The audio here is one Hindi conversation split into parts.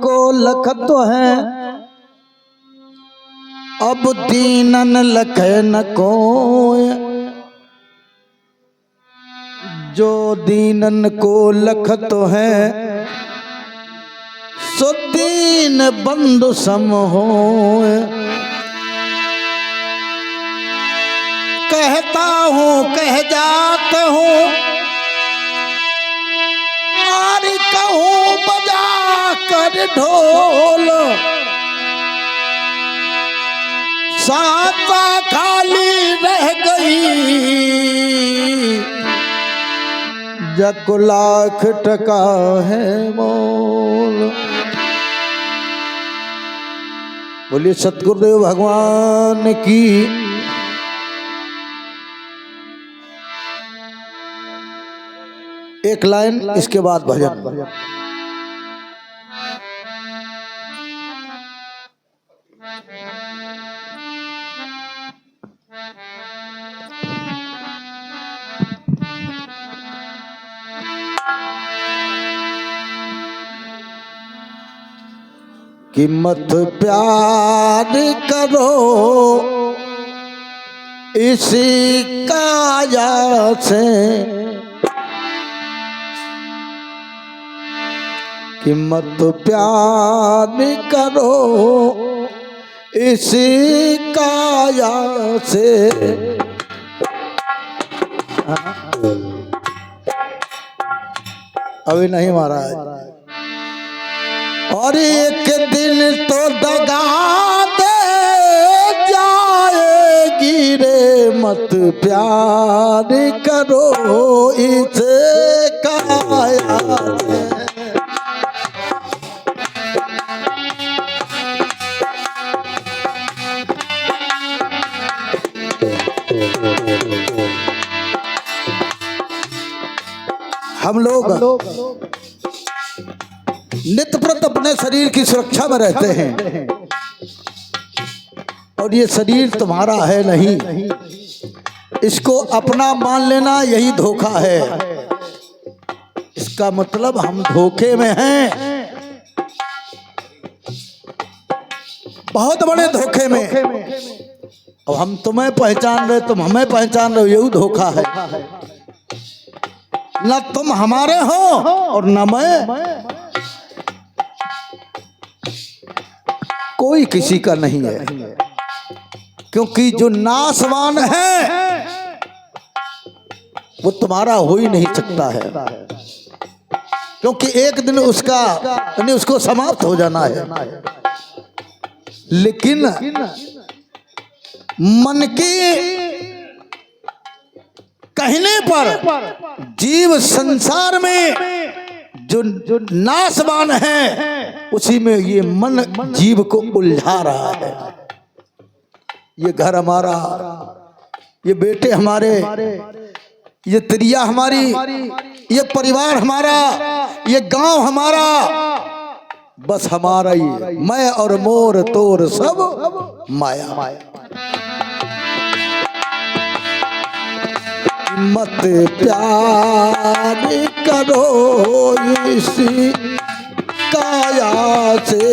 को लखत है, अब दीनन लखे न कोय। जो दीनन को लखत है, सो दीन बंधु सम होय। कहता हूँ कह जात हूँ, और कहूँ बजा कर ढोल। साता खाली रह गई, जग लाख टका है मोल। बोलिए सतगुरुदेव भगवान की। एक लाइन इसके बाद भजन। कि मत प्यार करो इसी काया से, कि मत प्यार करो इसी काया से। अभी नहीं महाराज। और एक दिन तो दगा दे जाएगी रे, मत प्यार करो इसे काया से। हम लोग नित्य प्रत अपने शरीर की सुरक्षा में रहते हैं, और ये शरीर तुम्हारा है नहीं, इसको अपना मान लेना यही धोखा है। इसका मतलब हम धोखे में हैं, बहुत बड़े धोखे में। अब हम तुम्हें पहचान रहे, तुम हमें पहचान रहे हो, यही धोखा है। न तुम हमारे हो और न मैं, कोई किसी का नहीं है। क्योंकि जो नाशवान है वो तुम्हारा हो ही नहीं सकता है, क्योंकि एक दिन उसका यानी उसको समाप्त हो जाना है। लेकिन मन की कहने पर जीव संसार में जो नाशवान है, उसी में ये मन जीव को उलझा रहा है। ये घर हमारा, ये बेटे हमारे, ये त्रिया हमारी, ये परिवार हमारा, ये गांव हमारा, बस हमारा ही। मैं और मोर तोर सब माया। मत प्यार करो इसी काया से,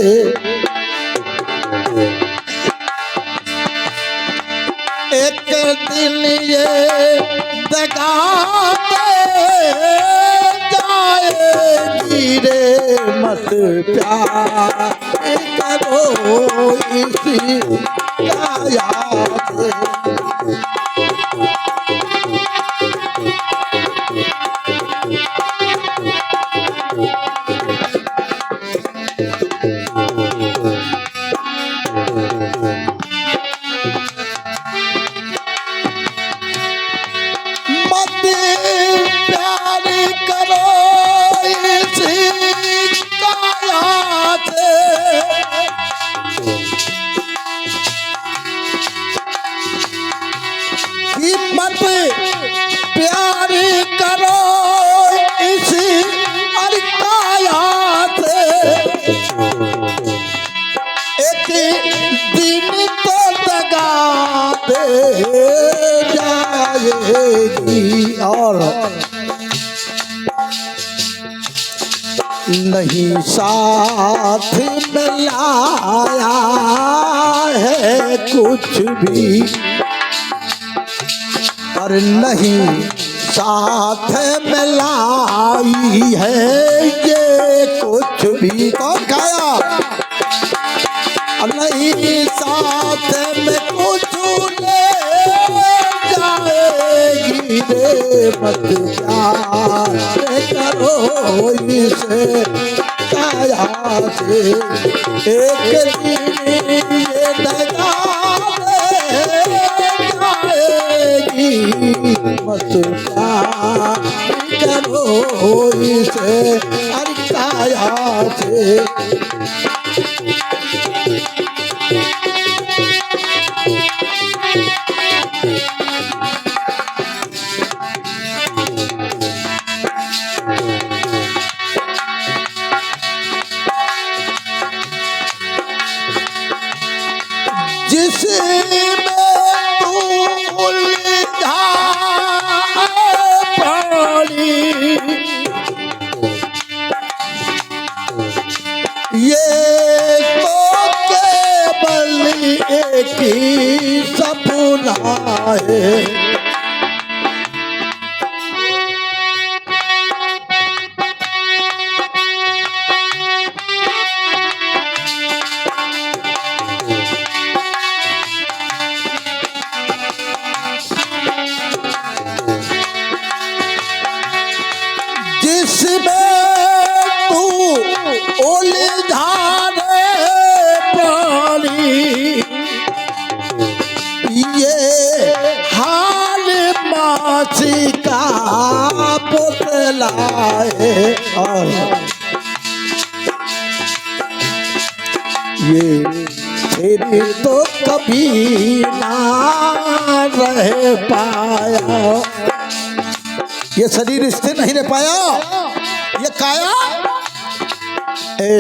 एक दिन ये दगा दे जाएगी रे, मत प्यार करो इसी काया से। नहीं साथ में लाया है कुछ भी, और नहीं साथ में लाई है ये कुछ भी। कौन खाया? नहीं साथ में कुछ ले जाएगी रे, मत प्यार करो इसे काया से। एक दिन ये दगा जाएगी, मत प्यार करो इसे काया से। जिसमें तू उलझा पड़ी, ये तो केवल एक ही सपना है। जिसमें तू उलझा पड़ी, ये हाल माछी का पुतला है, और ये फिर तो कभी ना रह पाया। ये शरीर स्थिर नहीं रह पाया, ये काया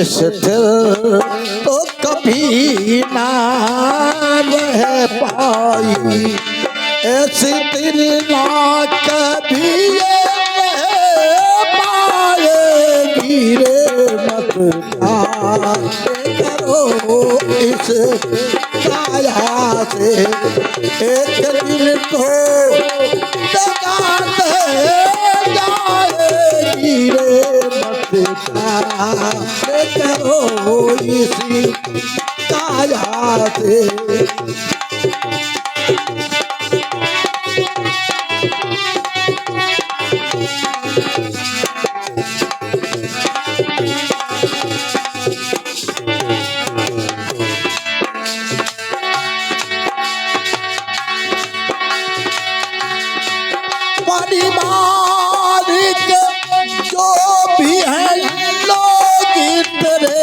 स्थिर तो कभी ना रह पाई, ऐसी स्थिर ना कभी रह पाएगी रे, मत प्यार करो इस काया से। एक दिन तो जाएगी रे, मत प्यार करो इसी काया से। पारिवारिक जो भी है लोग तेरे,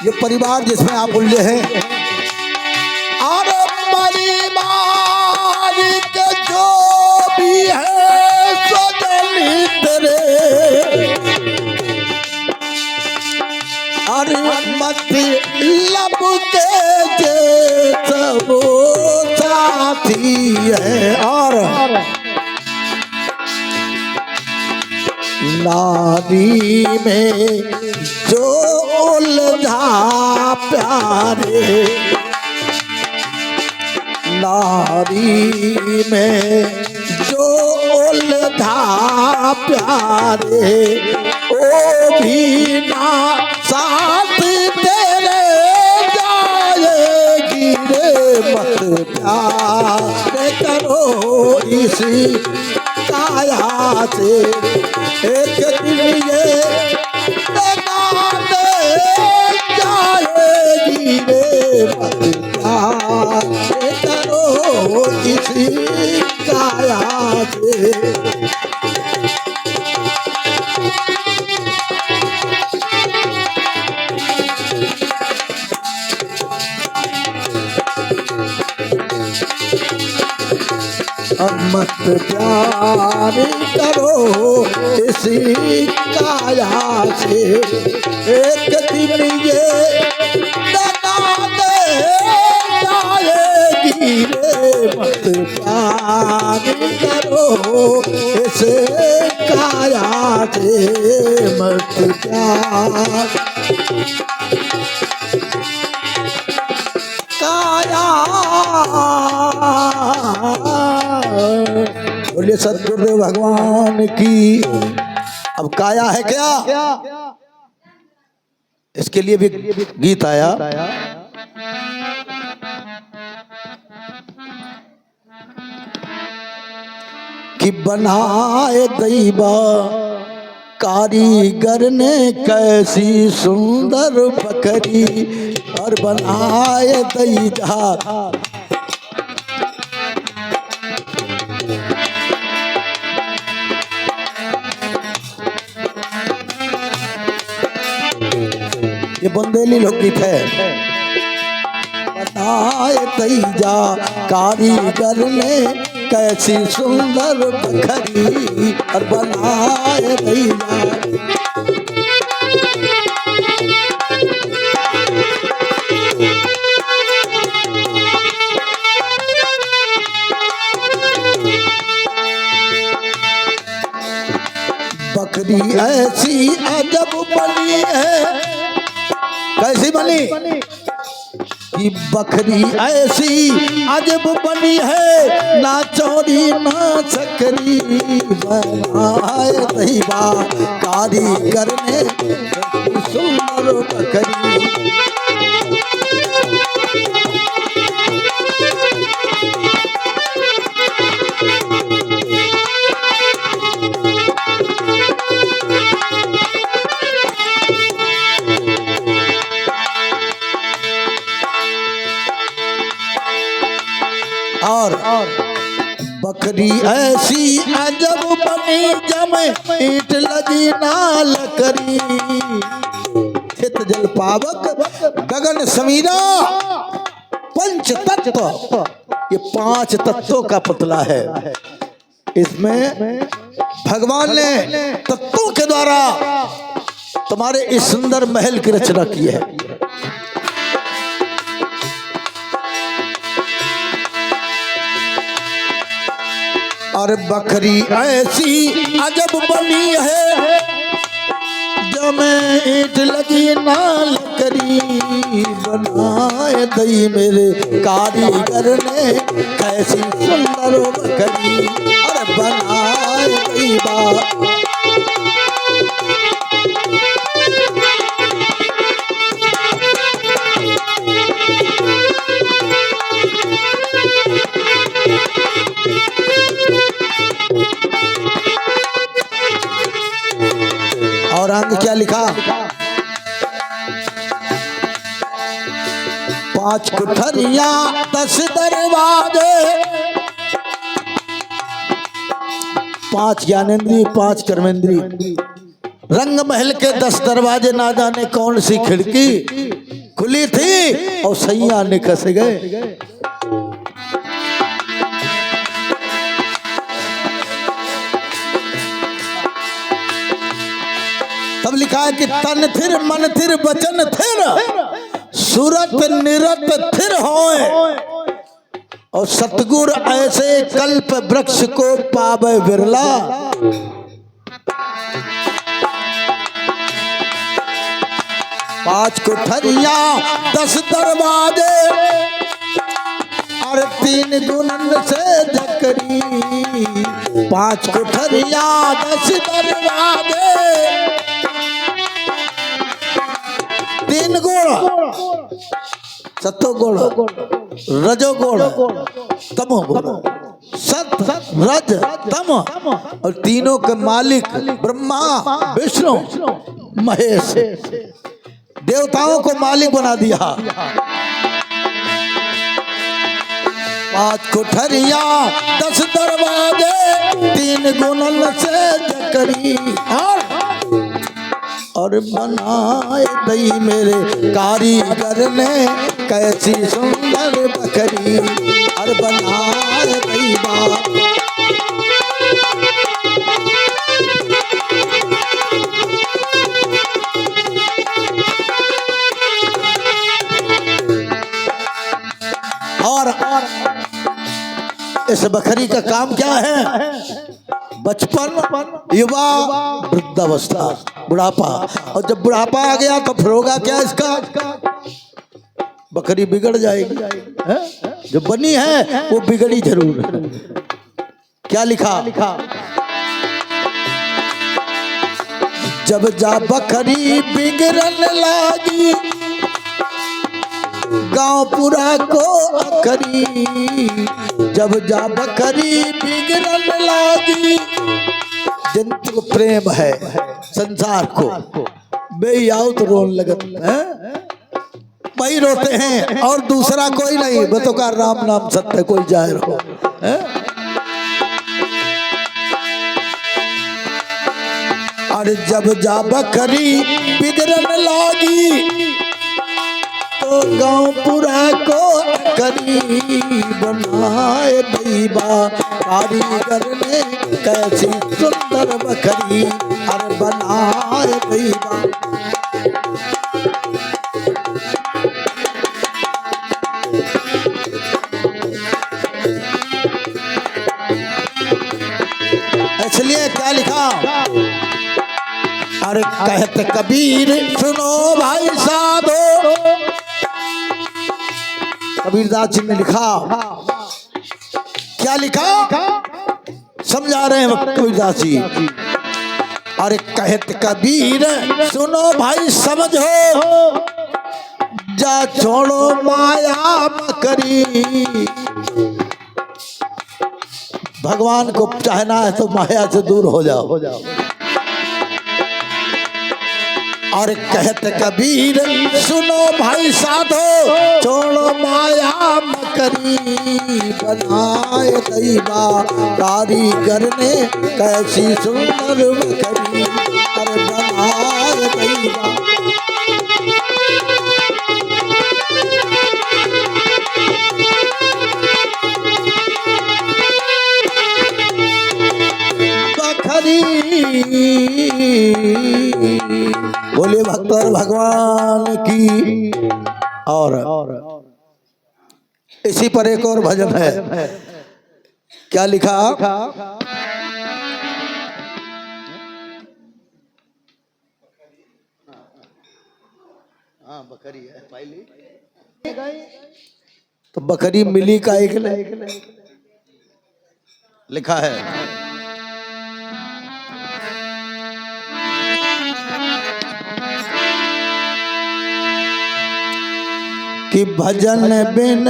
ये परिवार जिसमें आप उलझे हैं, और पारिवारिक जो भी है सजनी तेरे, और मतलब के जे सब साथी है, और नारी में जो उलझा प्यारे, नारी में जो उलझा प्यारे, ओ भी ना साथ तेरे जाएगी रे, मत प्यार करो इसी काया से। एक दिन ये दगा दे जाएगी रे, मत प्यार करो इसी काया से। मत प्यार करो इसी काया से। एक दिन ये दगा दे जाएगी रे, प्यार करो, इसे काया से मत प्यार। काया बोलिए सतगुरुदेव भगवान की। अब काया है क्या, इसके लिए भी गीत आया। कि बनाए दैवा कारीगर ने कैसी सुंदर बकरी, और बनाए दैवा ये बुंदेली लोकगीत है। बनाए दैवा कारीगर ने कैसी सुंदर बकरी, और बनाए दैवा बकरी ऐसी अजब बनी है। कैसी बनी कि बकरी ऐसी अजब बनी है, ना चोरी ना सकरी, बनाए दैवा कारीगर ने सुंदर बकरी। और बकरी ऐसी अजब बनी, जमे ईट लगी ना लकड़ी, हित जल पावक गगन समीरा पंच तत्व। ये 5 तत्वों का पुतला है। इसमें भगवान ने तत्वों के द्वारा तुम्हारे इस सुंदर महल की रचना की है। और बकरी ऐसी अजब बनी है, जमे ईंट लगी ना लकड़ी, बनाए दई मेरे कारीगर ने कैसी सुंदर बकरी, और बनाए दई बा। और आगे क्या लिखा, 5 कुठरिया 10 दरवाजे, 5 ज्ञानेंद्री 5 कर्मेंद्री, रंग महल के 10 दरवाजे, ना जाने कौन सी खिड़की खुली थी और सैया निकस गए। तब लिखा है कि तन थिर मन थिर वचन थिर, सूरत निरत थिर होए, और सतगुर ऐसे कल्प वृक्ष को पावे बिरला। पांच कुठरिया 10 दरवाजे, और 3 गुणन से जकरी, 5 कुठरिया 10 दरवाजे, 3 गुण, सत्वगुण, रजोगुण, तमोगुण, सत रज तम, और तीनों के मालिक ब्रह्मा विष्णु महेश, देवताओं को मालिक बना दिया। 5 कुठरिया 10 दरवाजे, 3 गुणन से जकरी, और बनाए दई मेरे कारीगर ने कैसी सुंदर बकरी, और बनाए दई बा। इस बकरी का काम क्या है? बचपन, युवा, वृद्धावस्था, बुढ़ापा। और जब बुढ़ापा आ गया तो फिर होगा क्या इसका? बकरी बिगड़ जाएगी। जो बनी है वो बिगड़ी जरूर है। क्या लिखा? जब जा बकरी बिगड़न लागी, गांव पूरा को करी। जब जा बकरी बिगड़न लागी, जिनको प्रेम है संसार को, बे आओ तो रोन लगत है, वही रोते हैं और दूसरा कोई नहीं। बतो का राम नाम सत्य कोई जाहिर हो। और जब जा बकरी बिगड़न लागी, तो गांव पूरा को करी। बनाए दैबा कारीगर ने कैसी सुंदर बकरी, अरे बनाए दैबा। इसलिए क्या लिखा? अरे कहते कबीर सुनो भाई साधो, कबीरदास जी ने लिखा। क्या लिखा? समझा रहे हैं कबीरदास जी। अरे कहते कबीर सुनो भाई समझो, जा छोड़ो माया मकरी। भगवान को चाहना है तो माया से दूर हो जाओ। और कहते कबीर सुनो भाई साधो, छोड़ो माया मकरी। बनाए दैबा कारीगर ने कैसी सुंदर बकरी, अरे बनाए दैबा। बोले भक्त और भगवान की। और इसी पर एक और भजन है। क्या लिखा? बकरी है पहली, तो बकरी मिली का एक लिखा है। कि भजन बिन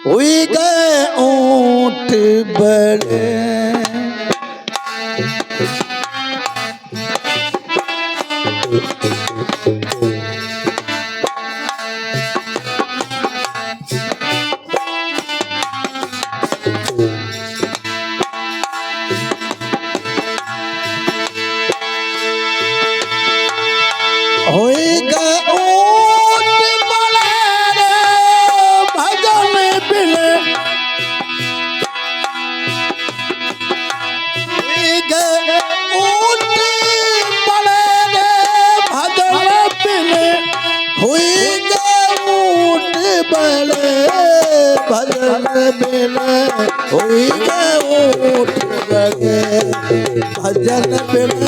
हुई गए ऊंट बड़े, भजन बिन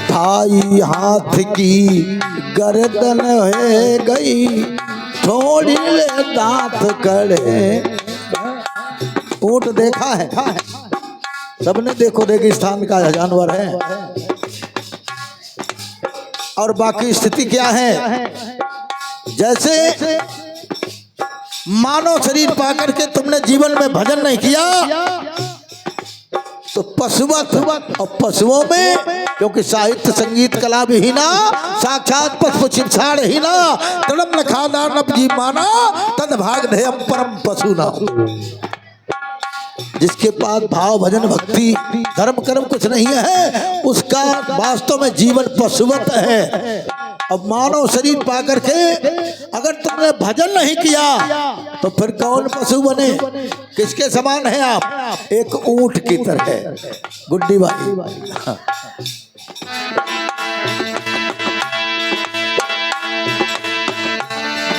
भाई हाथ की गर्दन है गई, थोड़ी ले दांत कड़े। ऊंट देखा है सबने, देखो रेगिस्तान का जानवर है। और बाकी स्थिति क्या है? जैसे मानव शरीर पाकर के तुमने जीवन में भजन नहीं किया तो पशुवत, और पशुओं में क्योंकि साहित्य संगीत कला विहीना साक्षात पशु शिक्षाण हीना तड़म लखादा नब जी माना तद भाग धयम परम पशु ना। जिसके पास भाव भजन भक्ति धर्म कर्म कुछ नहीं है उसका वास्तव में जीवन पशुवत है। अब मानव शरीर पा करके अगर तुमने भजन नहीं किया तो फिर कौन पशु बने? किसके समान है आप? एक ऊंट की तरह। गुड्डी भाई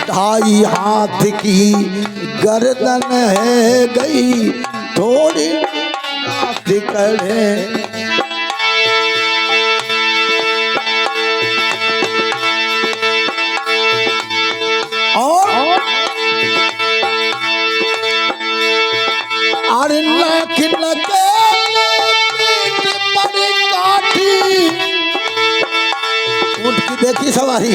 ढाई हाथ की गर्दन है गई थोड़ी कड़े और अरे लाख लगे पर काठी। ऊंट की देखी सवारी।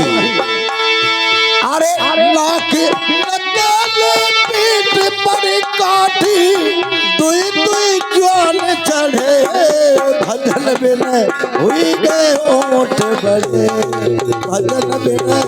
अरे लाख लगे पीठ पर काठी दुई दुई ज्वाल चढ़े भजन बिना हुई गए ओठ बड़े भजन बिना।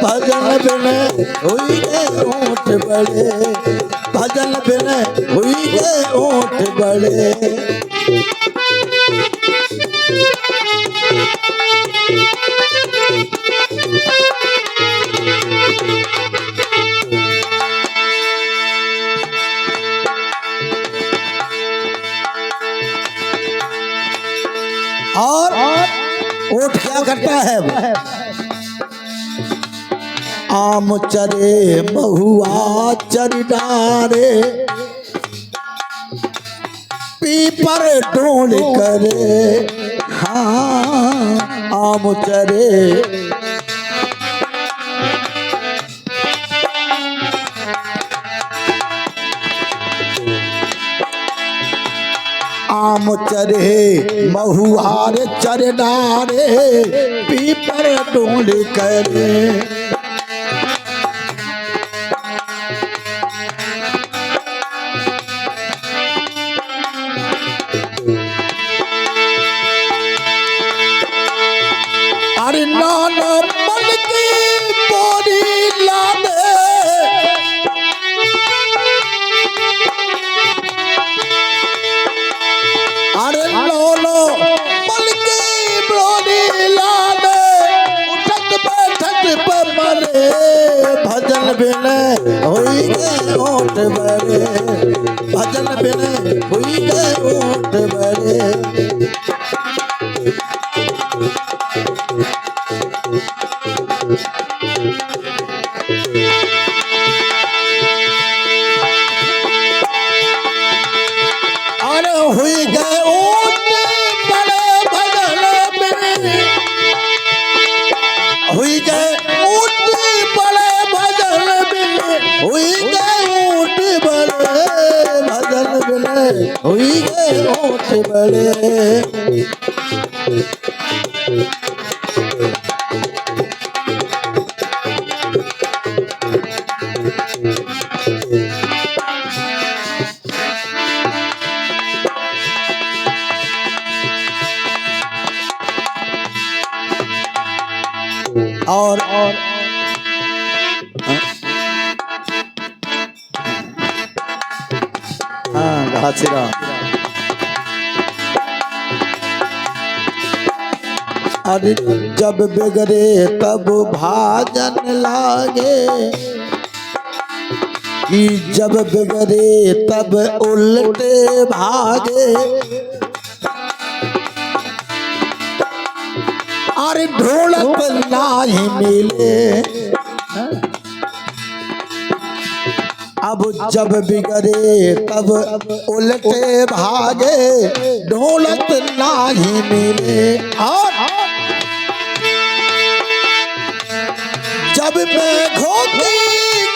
भजन बिना हुई गए ऊंट बड़े भजन बिना हुई गए ऊंट बड़े। और ऊंट क्या करता है? आम चरे महुआ चर डारे पीपर ढूंढ करे। हाँ आम चरे आम चरे महुआर चर डारे पीपर ढूंढ करे। अरे नाना मन की बोरी लाने अरे नाना मन की बोरी लाने उठक बैठक पर मरे भजन बिना हुई गए ऊंट बड़े भजन बिना हुई गए ऊंट बड़े। अरे हुई गए ऊंट बड़े भजन में हुई गए ऊंट बड़े भजन में हुई गए ऊंट बड़े भजन में हुई गए ऊंट बड़े। और हाँ घासीरा अरे जब बिगड़े तब भाजन लागे कि जब बिगड़े तब उल्टे भागे। अरे ढोलक नाही मिले। अब जब बिगड़े तब उल्टे भागे, ढोलक नाही मिले। और जब मेघों की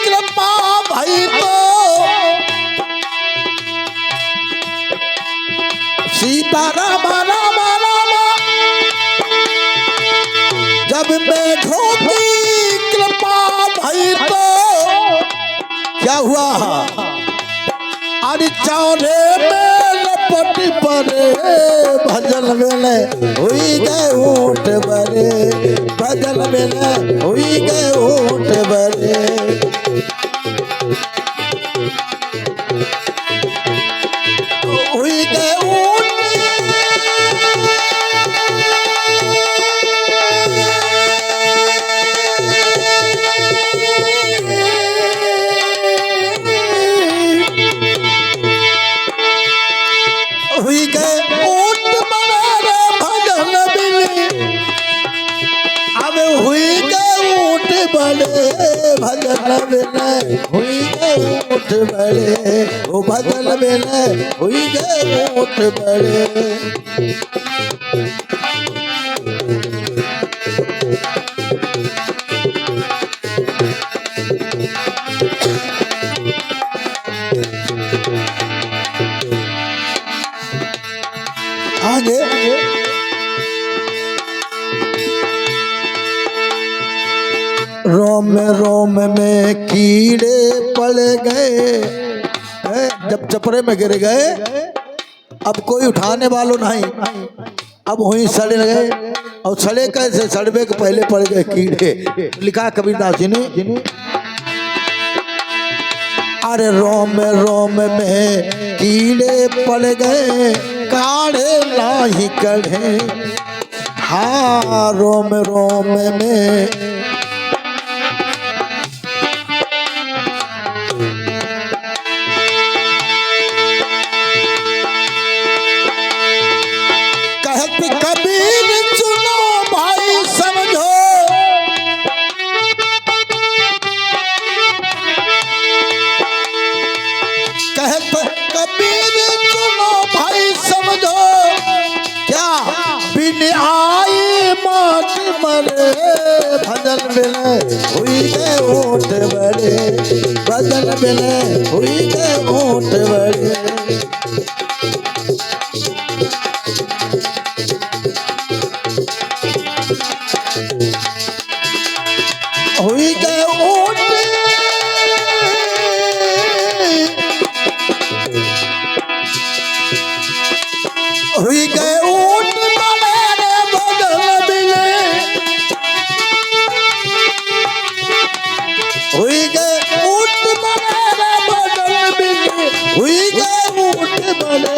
कृपा भई तो सीताराम राम राम। जब मेघों की कृपा भई तो क्या हुआ? अरे चौरे में लपट पड़े, भजन में हुई गए ऊँट बड़े, भजन में हुई गए ऊँट बड़े। हुई गए हुई गए ऊँट बड़े, भजन मिले। अब हुई गए ऊँट बड़े, भजन मिले। हुई गए ऊँट बड़े, ओ भजन मिले। हुई गए ऊँट बड़े। आगे रोम रोम में कीड़े पड़ गए, जब चपरे में गिर गए अब कोई उठाने वालों नहीं। अब वहीं सड़े गए। और सड़े कैसे? सड़वे के पहले पड़ गए कीड़े। लिखा कबीरदास जी ने। अरे रोम रोम में कीड़े पड़ गए, काढ़े नाही कढ़े। हाँ रोम रोम में कहत कबीर सुनो भाई समझो, कहत कबीर सुनो भाई समझो। क्या? बिन आई मौत मरे, भजन मिले हुई गए ऊँट बड़े, भजन मिले हुई गए ऊँट बड़े। हुई गए ऊँट हुई गए ऊँट बड़े, भजन मिले। हुई गए ऊँट बड़े, भजन मिले। हुई गए ऊँट बड़े,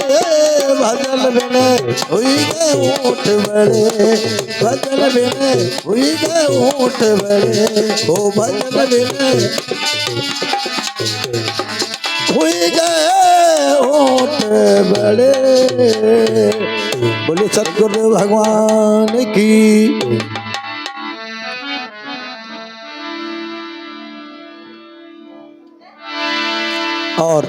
भजन मिले। हुई गए ऊँट बड़े, भजन मिले। हुई गए ऊँट बड़े, ओ भजन मिले। हुई गए ऊँट बड़े। बोले सतगुरु भगवान की। और